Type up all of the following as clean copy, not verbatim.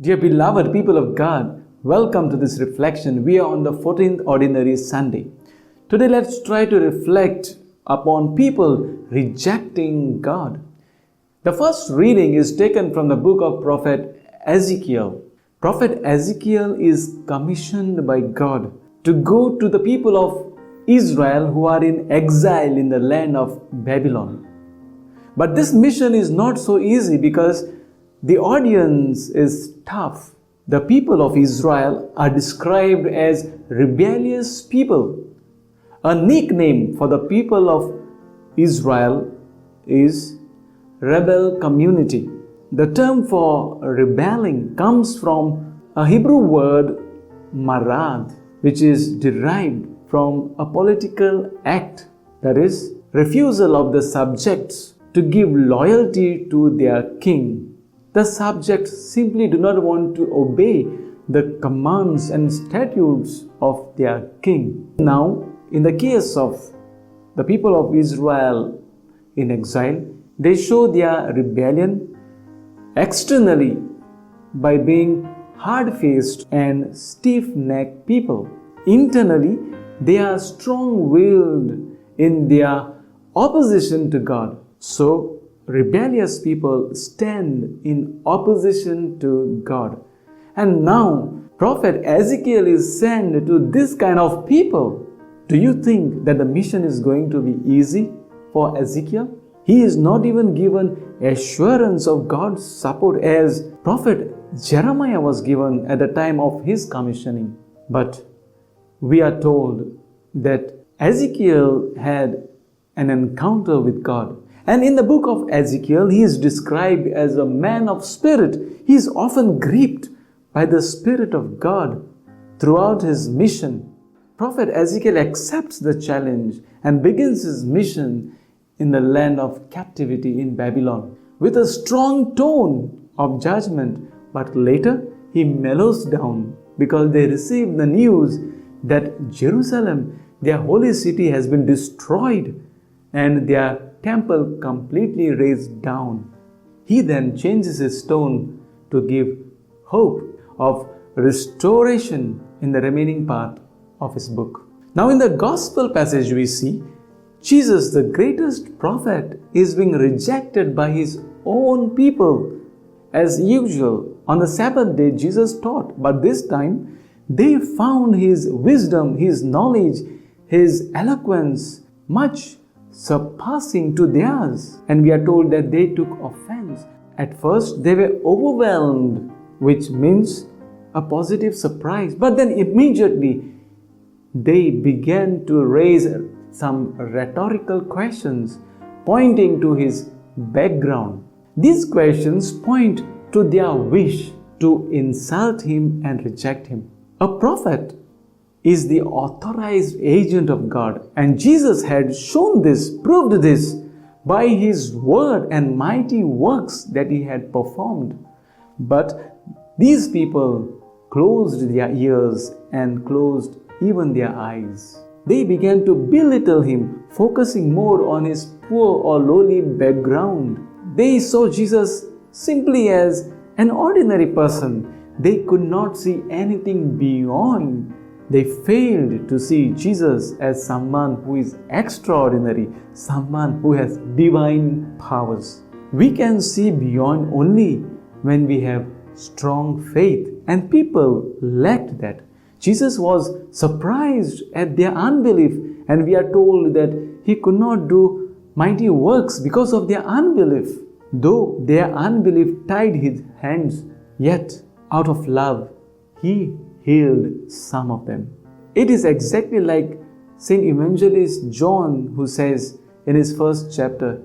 Dear beloved people of God, welcome to this reflection. We are on the 14th Ordinary Sunday. Today let's try to reflect upon people rejecting God. The first reading is taken from the book of Prophet Ezekiel. Prophet Ezekiel is commissioned by God to go to the people of Israel who are in exile in the land of Babylon. But this mission is not so easy because the audience is tough. The people of Israel are described as rebellious people. A nickname for the people of Israel is rebel community. The term for rebelling comes from a Hebrew word marad, which is derived from a political act, that is, refusal of the subjects to give loyalty to their king. The subjects simply do not want to obey the commands and statutes of their king. Now, in the case of the people of Israel in exile, they show their rebellion externally by being hard-faced and stiff-necked people. Internally, they are strong-willed in their opposition to God. So, rebellious people stand in opposition to God. And now, Prophet Ezekiel is sent to this kind of people. Do you think that the mission is going to be easy for Ezekiel? He is not even given assurance of God's support as Prophet Jeremiah was given at the time of his commissioning. But we are told that Ezekiel had an encounter with God. And in the book of Ezekiel, he is described as a man of spirit. He is often gripped by the Spirit of God throughout his mission. Prophet Ezekiel accepts the challenge and begins his mission in the land of captivity in Babylon with a strong tone of judgment. But later, he mellows down because they receive the news that Jerusalem, their holy city, has been destroyed and their temple completely razed down. He then changes his tone to give hope of restoration in the remaining part of his book. Now in the gospel passage we see Jesus, the greatest prophet, is being rejected by his own people. As usual, on the Sabbath day Jesus taught, but this time they found his wisdom, his knowledge, his eloquence much surpassing to theirs. And we are told that they took offense. At first, they were overwhelmed, which means a positive surprise. But then immediately, they began to raise some rhetorical questions pointing to his background. These questions point to their wish to insult him and reject him. A prophet is the authorized agent of God, and Jesus had shown this, proved this by his word and mighty works that he had performed. But these people closed their ears and closed even their eyes. They began to belittle him, focusing more on his poor or lowly background. They saw Jesus simply as an ordinary person. They could not see anything beyond. They failed to see Jesus as someone who is extraordinary, someone who has divine powers. We can see beyond only when we have strong faith, and people lacked that. Jesus was surprised at their unbelief, and we are told that he could not do mighty works because of their unbelief. Though their unbelief tied his hands, yet out of love, he healed some of them. It is exactly like Saint Evangelist John, who says in his first chapter,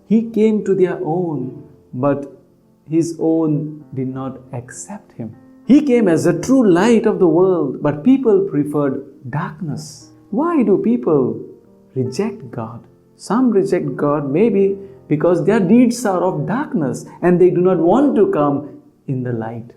he came to their own, but his own did not accept him. He came as the true light of the world, but people preferred darkness. Why do people reject God? Some reject God maybe because their deeds are of darkness and they do not want to come in the light.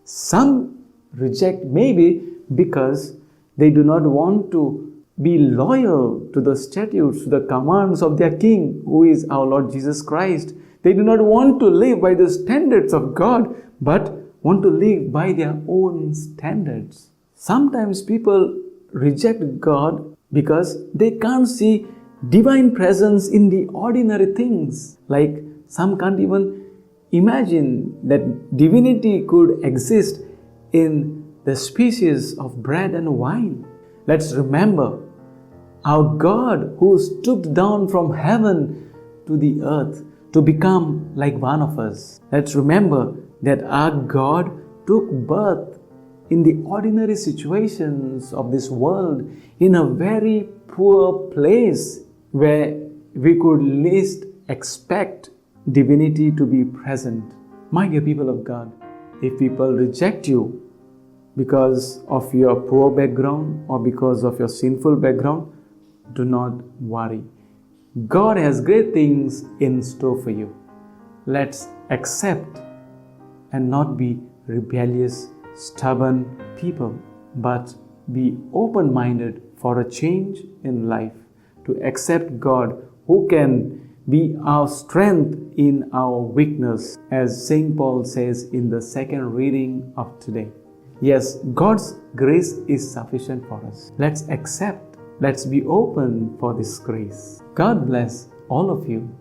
Some reject maybe because they do not want to be loyal to the statutes, to the commands of their King, who is our Lord Jesus Christ. They do not want to live by the standards of God, but want to live by their own standards. Sometimes people reject God because they can't see divine presence in the ordinary things. Like some can't even imagine that divinity could exist in the species of bread and wine. Let's remember our God who stooped down from heaven to the earth to become like one of us. Let's remember that our God took birth in the ordinary situations of this world in a very poor place where we could least expect divinity to be present. My dear people of God, if people reject you because of your poor background or because of your sinful background, do not worry. God has great things in store for you. Let's accept and not be rebellious, stubborn people, but be open-minded for a change in life, to accept God who can be our strength in our weakness, as St. Paul says in the second reading of today. Yes, God's grace is sufficient for us. Let's accept, let's be open for this grace. God bless all of you.